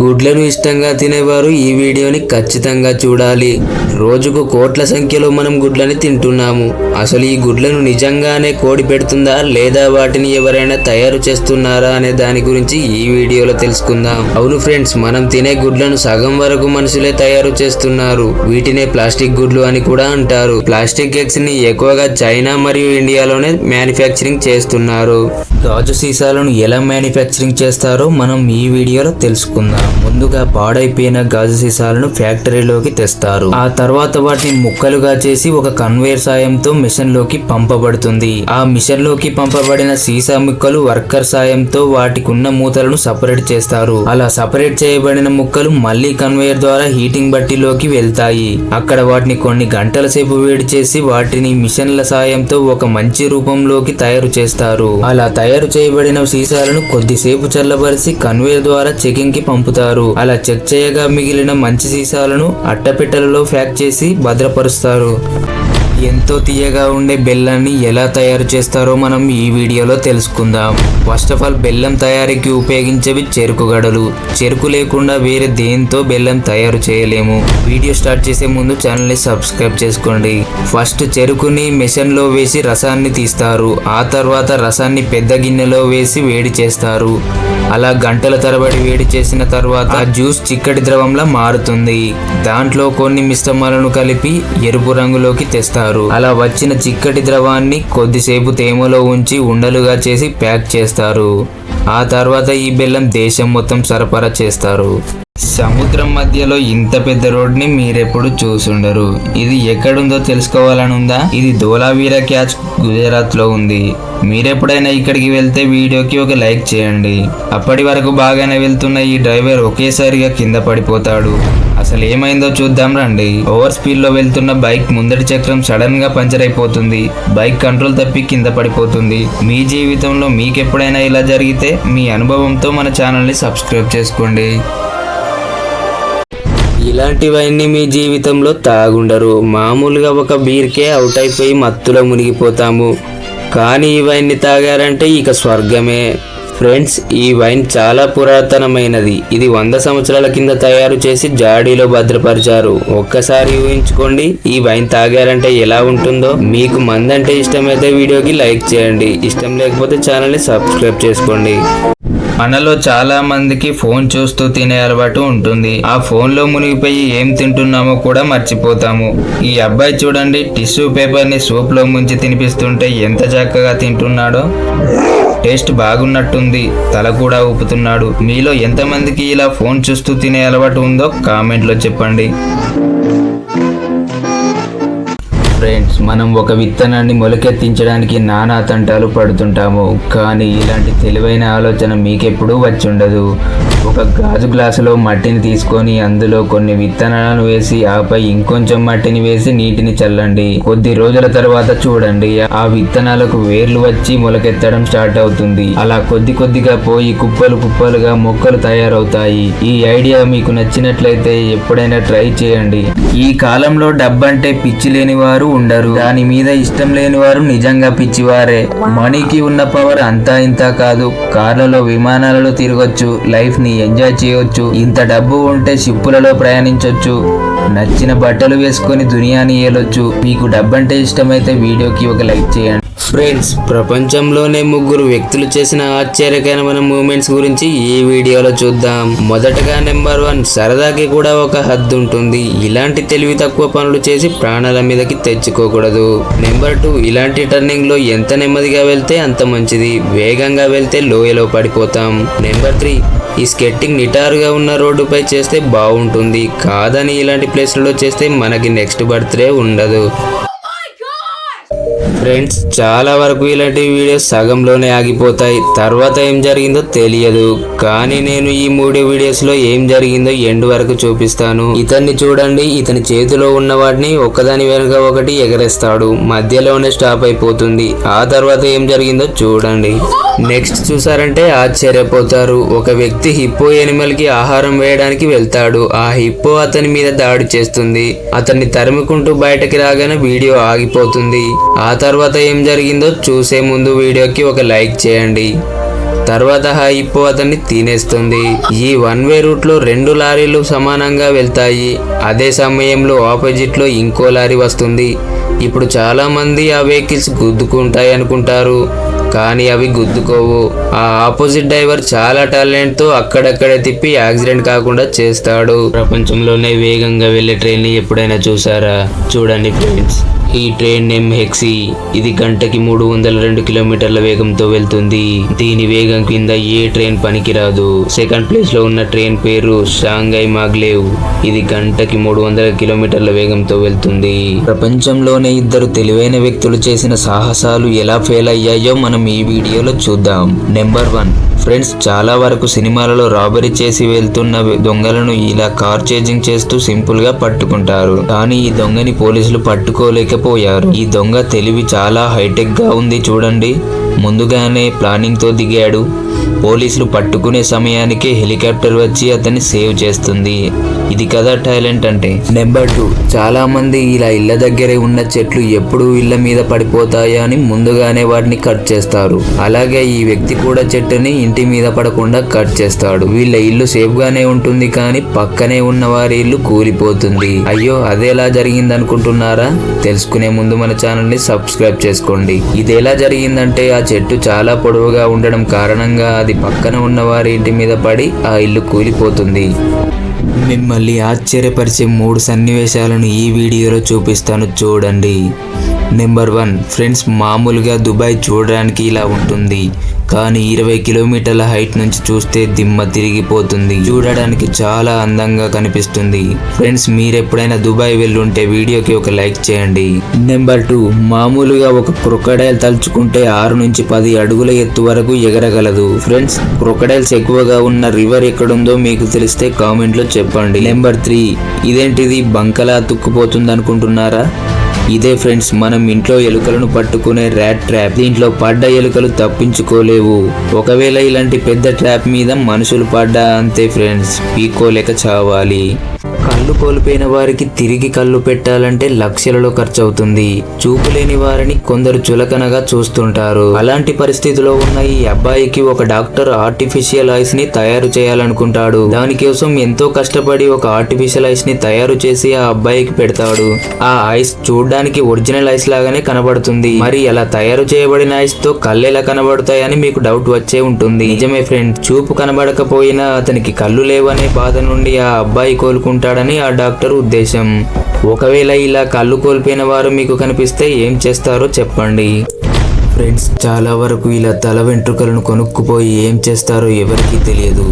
గుడ్లను ఇష్టంగా తినేవారు ఈ వీడియోని ఖచ్చితంగా చూడాలి. రోజుకు కోట్ల సంఖ్యలో మనం గుడ్లని తింటున్నాము. అసలు ఈ గుడ్లను నిజంగానే కోడి పెడుతుందా లేదా వాటిని ఎవరైనా తయారు చేస్తున్నారా అనే దాని గురించి ఈ వీడియోలో తెలుసుకుందాం. అవును ఫ్రెండ్స్, మనం తినే గుడ్లను సగం వరకు మనుషులే తయారు చేస్తున్నారు. వీటినే ప్లాస్టిక్ గుడ్లు అని కూడా అంటారు. ప్లాస్టిక్ ఎగ్స్ ని ఎక్కువగా చైనా మరియు ఇండియాలోనే మ్యానుఫ్యాక్చరింగ్ చేస్తున్నారు. గాజు సీసాలను ఎలా మ్యానుఫ్యాక్చరింగ్ చేస్తారో మనం ఈ వీడియోలో తెలుసుకుందాం. ముందుగా పాడైపోయిన గాజు సీసాలను ఫ్యాక్టరీలోకి తెస్తారు. ఆ తర్వాత వాటిని ముక్కలుగా చేసి ఒక కన్వేయర్ సాయంతో మిషన్ లోకి పంపబడుతుంది. ఆ మిషన్ లోకి పంపబడిన సీసా ముక్కలు వర్కర్ సాయంతో వాటికి ఉన్న మూతలను సపరేట్ చేస్తారు. అలా సపరేట్ చేయబడిన ముక్కలు మళ్ళీ కన్వేయర్ ద్వారా హీటింగ్ బట్టీలోకి వెళ్తాయి. అక్కడ వాటిని కొన్ని గంటల సేపు వేడి చేసి వాటిని మిషన్ల సాయంతో ఒక మంచి రూపంలోకి తయారు చేస్తారు. అలా తయారు చేయబడిన సీసాలను కొద్దిసేపు చల్లబరిచి కన్వేయర్ ద్వారా చెకింగ్ కి పంపుతారు. అలా చెక్ చేయగా మిగిలిన మంచి సీసాలను అట్టపెట్టెలలో ప్యాక్ చేసి భద్రపరుస్తారు. ఎంతో తీయగా ఉండే బెల్లాన్ని ఎలా తయారు చేస్తారో మనం ఈ వీడియోలో తెలుసుకుందాం. ఫస్ట్ ఆఫ్ ఆల్, బెల్లం తయారీకి ఉపయోగించేవి చెరుకు గడలు. చెరుకు లేకుండా వేరే దేంతో బెల్లం తయారు చేయలేము. వీడియో స్టార్ట్ చేసే ముందు ఛానల్ని సబ్స్క్రైబ్ చేసుకోండి. ఫస్ట్ చెరుకుని మెషిన్ లో వేసి రసాన్ని తీస్తారు. ఆ తర్వాత రసాన్ని పెద్ద గిన్నెలో వేసి వేడి చేస్తారు. అలా గంటల తరబడి వేడి చేసిన తర్వాత జ్యూస్ చిక్కటి ద్రవంలా మారుతుంది. దాంట్లో కొన్ని మిశ్రమాలను కలిపి ఎరుపు రంగులోకి తెస్తారు. అలా వచ్చిన చిక్కటి ద్రవాన్ని కొద్దిసేపు తేమలో ఉంచి ఉండలుగా చేసి ప్యాక్ చేస్తారు. ఆ తర్వాత ఈ బెల్లం దేశం మొత్తం సరఫరా చేస్తారు. సముద్రం మధ్యలో ఇంత పెద్ద రోడ్ని మీరెప్పుడు చూసుండరు. ఇది ఎక్కడుందో తెలుసుకోవాలని ఉందా? ఇది ధోలావీరా క్యాచ్ గుజరాత్ లో ఉంది. మీరెప్పుడైనా ఇక్కడికి వెళ్తే వీడియోకి ఒక లైక్ చేయండి. అప్పటి వరకు బాగానే వెళ్తున్న ఈ డ్రైవర్ ఒకేసారిగా కింద పడిపోతాడు. అసలు ఏమైందో చూద్దాం రండి. ఓవర్ స్పీడ్ లో వెళ్తున్న బైక్ ముందటి చక్రం సడన్ గా పంచర్ అయిపోతుంది. బైక్ కంట్రోల్ తప్పి కింద పడిపోతుంది. మీ జీవితంలో మీకెప్పుడైనా ఇలా జరిగితే మీ అనుభవంతో మన ఛానల్ని సబ్స్క్రైబ్ చేసుకోండి. ఇలాంటివన్నీ మీ జీవితంలో తాగుండరు. మామూలుగా ఒక బీర్కే అవుట్ అయిపోయి మత్తులో మునిగిపోతాము. కానీ ఈ వైన్ని తాగారంటే ఇక స్వర్గమే. ఫ్రెండ్స్, ఈ వైన్ చాలా పురాతనమైనది. ఇది 100 సంవత్సరాల కింద తయారు చేసి జాడీలో భద్రపరిచారు. ఒక్కసారి ఊహించుకోండి, ఈ వైన్ తాగారంటే ఎలా ఉంటుందో. మీకు మందంటే ఇష్టమైతే వీడియోకి లైక్ చేయండి. ఇష్టం లేకపోతే ఛానల్ని సబ్స్క్రైబ్ చేసుకోండి. మనలో చాలా మందికి ఫోన్ చూస్తూ తినే అలవాటు ఉంటుంది. ఆ ఫోన్ లో మునిగిపోయి ఏం తింటున్నామో కూడా మర్చిపోతాము. ఈ అబ్బాయి చూడండి, టిష్యూ పేపర్ ని సూప్ లో ముంచి తినిపిస్తుంటే ఎంత చక్కగా తింటున్నాడో. టేస్ట్ బాగున్నట్టుంది. తల కూడా ఊపుతున్నాడు. మీలో ఎంతమందికి ఇలా ఫోన్ చూస్తూ తినే అలవాటు ఉందో కామెంట్లో చెప్పండి. ఫ్రెండ్స్, మనం ఒక విత్తనాన్ని మొలకెత్తించడానికి నానా తంటాలు పడుతుంటాము. కానీ ఇలాంటి తెలివైన ఆలోచన మీకెప్పుడూ వచ్చి ఉండదు. ఒక గాజు గ్లాసులో మట్టిని తీసుకొని అందులో కొన్ని విత్తనాలను వేసి ఆపై ఇంకొంచెం మట్టిని వేసి నీటిని చల్లండి. కొద్ది రోజుల తర్వాత చూడండి, ఆ విత్తనాలకు వేర్లు వచ్చి మొలకెత్తడం స్టార్ట్ అవుతుంది. అలా కొద్ది కొద్దిగా పోయి కుప్పలు కుప్పలుగా మొక్కలు తయారవుతాయి. ఈ ఐడియా మీకు నచ్చినట్లయితే ఎప్పుడైనా ట్రై చేయండి. ఈ కాలంలో డబ్బంటే పిచ్చి లేని వారు ఉండరు. దాని మీద ఇష్టం లేని వారు నిజంగా పిచ్చివారే. మనీకి ఉన్న పవర్ అంతా ఇంత కాదు. కార్లలో విమానాలలో తిరగొచ్చు, లైఫ్ ని ఎంజాయ్ చేయొచ్చు. ఇంత డబ్బు ఉంటే షిప్పులలో ప్రయాణించొచ్చు, నచ్చిన బట్టలు వేసుకొని దునియాని ఏలొచ్చు. మీకు డబ్బంటే ఇష్టమైతే వీడియోకి ఒక లైక్ చేయండి. ఫ్రెండ్స్, ప్రపంచంలోనే 3 వ్యక్తులు చేసిన ఆశ్చర్యకరమైన మూమెంట్స్ గురించి ఈ వీడియోలో చూద్దాం. మొదటగా నెంబర్ 1, సరదాకి కూడా ఒక హద్దు ఉంటుంది. ఇలాంటి తెలివి తక్కువ పనులు చేసి ప్రాణాల మీదకి తెచ్చుకోకూడదు. నెంబర్ 2, ఇలాంటి టర్నింగ్ లో ఎంత నెమ్మదిగా వెళ్తే అంత మంచిది. వేగంగా వెళ్తే లోయలో పడిపోతాం. నెంబర్ 3, ఈ స్కెట్టింగ్ నిటారుగా ఉన్న రోడ్డుపై చేస్తే బాగుంటుంది. కాదని ఇలాంటి ప్లేస్లలో చేస్తే మనకి నెక్స్ట్ బర్త్డే ఉండదు. ఫ్రెండ్స్, చాలా వరకు ఇలాంటి వీడియోస్ సగంలోనే ఆగిపోతాయి. తర్వాత ఏం జరిగిందో తెలియదు. కానీ నేను ఈ 3 వీడియోస్ లో ఏం జరిగిందో ఎండ్ వరకు చూపిస్తాను. ఇతన్ని చూడండి, ఇతని చేతిలో ఉన్న వాటిని ఒకదాని వెనుక ఒకటి ఎగరేస్తాడు. మధ్యలోనే స్టాప్ అయిపోతుంది. ఆ తర్వాత ఏం జరిగిందో చూడండి. నెక్స్ట్ చూసారంటే ఆశ్చర్యపోతారు. ఒక వ్యక్తి హిప్పో ఎనిమల్ కి ఆహారం వేయడానికి వెళ్తాడు. ఆ హిప్పో అతని మీద దాడి చేస్తుంది. అతన్ని తరుముకుంటూ బయటకి రాగానే వీడియో ఆగిపోతుంది. ఆ తర్వాత ఏం జరిగిందో చూసే ముందు వీడియోకి ఒక లైక్ చేయండి. తర్వాత హైపో అతన్ని తినేస్తుంది. ఈ వన్ వే రూట్ లో 2 లారీలు సమానంగా వెళ్తాయి. అదే సమయంలో ఆపోజిట్ లో ఇంకో లారీ వస్తుంది. ఇప్పుడు చాలా మంది ఆ వెహికల్స్ గుద్దుకుంటాయి అనుకుంటారు, కానీ అవి గుద్దుకోవు. ఆ ఆపోజిట్ డ్రైవర్ చాలా టాలెంట్ తో అక్కడక్కడే తిప్పి యాక్సిడెంట్ కాకుండా చేస్తాడు. ప్రపంచంలోనే వేగంగా వెళ్లే ట్రైన్ ని ఎప్పుడైనా చూసారా? చూడండి ఫ్రెండ్స్, ఈ ట్రైన్ నేమ్ హెక్సీ. ఇది గంటకి 302 కిలోమీటర్ల వేగంతో వెళ్తుంది. దీని వేగం కింద ఏ ట్రైన్ పనికిరాదు. సెకండ్ ప్లేస్ లో ఉన్న ట్రైన్ పేరు షాంఘై మాగ్లేవ్. ఇది గంటకి 300 కిలోమీటర్ల వేగంతో వెళ్తుంది. ప్రపంచంలోనే 2 తెలివైన వ్యక్తులు చేసిన సాహసాలు ఎలా ఫెయిల్ అయ్యాయో మనం ఈ వీడియోలో చూద్దాం. నెంబర్ 1. ఫ్రెండ్స్, చాలా వరకు సినిమాలలో రాబరీ చేసి వెళ్తున్న దొంగలను ఇలా కార్ చేజింగ్ చేస్తూ సింపుల్ గా పట్టుకుంటారు. కానీ ఈ దొంగని పోలీసులు పట్టుకోలేకపోయారు. ఈ దొంగ తెలివి చాలా హైటెక్ గా ఉంది చూడండి. ముందుగానే ప్లానింగ్ తో దిగాడు. పోలీసులు పట్టుకునే సమయానికే హెలికాప్టర్ వచ్చి అతన్ని సేవ్ చేస్తుంది. ఇది కదా టాలెంట్ అంటే. నెంబర్ 2. చాలా మంది ఇలా ఇళ్ల దగ్గరే ఉన్న చెట్లు ఎప్పుడు ఇళ్ల మీద పడిపోతాయా అని ముందుగానే వాటిని కట్ చేస్తారు. అలాగే ఈ వ్యక్తి కూడా చెట్టుని ఇంటి మీద పడకుండా కట్ చేస్తాడు. వీళ్ళ ఇల్లు సేఫ్ గానే ఉంటుంది, కానీ పక్కనే ఉన్న వారి ఇల్లు కూలిపోతుంది. అయ్యో, అదేలా జరిగింది అనుకుంటున్నారా? తెలుసుకునే ముందు మన ఛానల్ ని సబ్స్క్రైబ్ చేసుకోండి. ఇది ఎలా జరిగిందంటే, ఆ చెట్టు చాలా పొడవుగా ఉండడం కారణంగా అది పక్కన ఉన్న వారి ఇంటి మీద పడి ఆ ఇల్లు కూలిపోతుంది. మిమ్మల్ని ఆశ్చర్యపరిచే 3 సన్నివేశాలను ఈ వీడియోలో చూపిస్తాను, చూడండి. నెంబర్ 1. ఫ్రెండ్స్, మామూలుగా దుబాయ్ చూడడానికి ఇలా ఉంటుంది, కానీ 20 కిలోమీటర్ల హైట్ నుంచి చూస్తే దిమ్మ తిరిగిపోతుంది. చూడడానికి చాలా అందంగా కనిపిస్తుంది. ఫ్రెండ్స్, మీరెప్పుడైనా దుబాయ్ వెళ్ళుంటే వీడియోకి ఒక లైక్ చేయండి. నెంబర్ 2. మామూలుగా ఒక క్రొకడైల్ తలుచుకుంటే 6 నుంచి 10 అడుగుల ఎత్తు వరకు ఎగరగలదు. ఫ్రెండ్స్, క్రొకడైల్స్ ఎక్కువగా ఉన్న రివర్ ఎక్కడుందో మీకు తెలిస్తే కామెంట్ లో చెప్పండి. నెంబర్ 3. ఇదేంటిది బంకలా తుక్కుపోతుంది అనుకుంటున్నారా? ఇదే ఫ్రెండ్స్, మనం ఇంట్లో ఎలుకలను పట్టుకునే ర్యాట్ ట్రాప్. దీంట్లో పడ్డ ఎలుకలు తప్పించుకోలేవు. ఒకవేళ ఇలాంటి పెద్ద ట్రాప్ మీద మనుషులు పడ్డా అంతే ఫ్రెండ్స్, పీక్కోలేక చావాలి. కళ్ళు కోల్పోయిన వారికి తిరిగి కళ్ళు పెట్టాలంటే లక్షలలో ఖర్చు అవుతుంది. చూపు లేని వారిని కొందరు చులకనగా చూస్తుంటారు. అలాంటి పరిస్థితిలో ఉన్న ఈ అబ్బాయికి ఒక డాక్టర్ ఆర్టిఫిషియల్ ఐస్ ని తయారు చేయాలనుకుంటాడు. దానికోసం ఎంతో కష్టపడి ఒక ఆర్టిఫిషియల్ ఐస్ ని తయారు చేసి ఆ అబ్బాయికి పెడతాడు. ఆ ఐస్ చూడడానికి ఒరిజినల్ ఐస్ లాగానే కనబడుతుంది. మరి అలా తయారు చేయబడిన ఐస్ తో కళ్ళు ఎలా కనబడతాయని మీకు డౌట్ వచ్చే ఉంటుంది. నిజమే ఫ్రెండ్, చూపు కనబడకపోయినా అతనికి కళ్ళు లేవనే బాధ నుండి ఆ అబ్బాయి కోలుకుంటాడని ఆ డాక్టర్ ఉద్దేశం. ఒకవేళ ఇలా కళ్ళు కోల్పోయిన వారు మీకు కనిపిస్తే ఏం చేస్తారో చెప్పండి. ఫ్రెండ్స్, చాలా వరకు ఇలా తల వెంట్రుకలను కొనుక్కుపోయి ఏం చేస్తారో ఎవరికీ తెలియదు.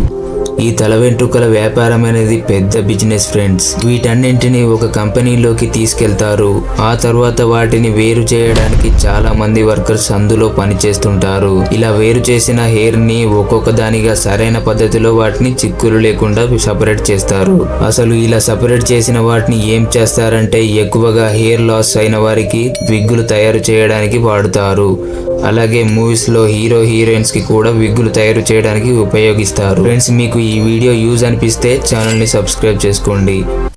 ఈ తల వెంట్రుకల వ్యాపారం అనేది పెద్ద బిజినెస్ ఫ్రెండ్స్. వీటన్నింటినీ ఒక కంపెనీలోకి తీసుకెళ్తారు. ఆ తర్వాత వాటిని వేరు చేయడానికి చాలా మంది వర్కర్స్ అందులో పనిచేస్తుంటారు. ఇలా వేరు చేసిన హెయిర్ ని ఒక్కొక్క దానిగా సరైన పద్ధతిలో వాటిని చిక్కులు లేకుండా సపరేట్ చేస్తారు. అసలు ఇలా సపరేట్ చేసిన వాటిని ఏం చేస్తారంటే, ఎక్కువగా హెయిర్ లాస్ అయిన వారికి విగ్గులు తయారు చేయడానికి వాడుతారు. అలాగే మూవీస్ లో హీరో హీరోయిన్స్ కి కూడా విగ్గులు తయారు చేయడానికి ఉపయోగిస్తారు. ఫ్రెండ్స్, మీకు ఈ వీడియో యూజ్ అనిపిస్తే ఛానల్ ని సబ్స్క్రైబ్ చేసుకోండి.